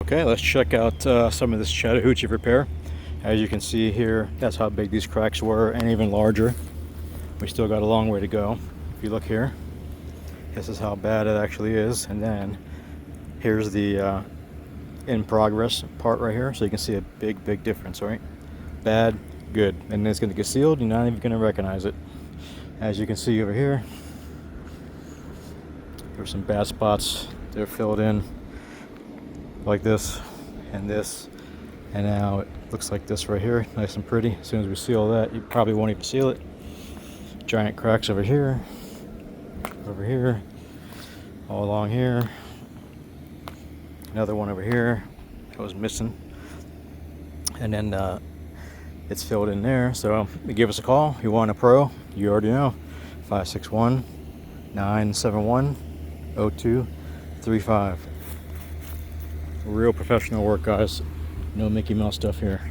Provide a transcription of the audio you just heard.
Okay, let's check out some of this Chattahochee Repair. As you can see here, that's how big these cracks were, and even larger. We still got a long way to go. If you look here, this is how bad it actually is, and then here's the in progress part right here, so you can see a big difference, right? Bad, good, and it's going to get sealed. You're not even going to recognize it. As you can see over here, there's some bad spots. They're filled in like this, and now it looks like this right here, nice and pretty. As soon as we seal that, you probably won't even seal it. Giant cracks over here, all along here. Another one over here that was missing, and then it's filled in there. So give us a call. You want a pro, you already know, 561-971-0235. Real professional work, guys. No Mickey Mouse stuff here.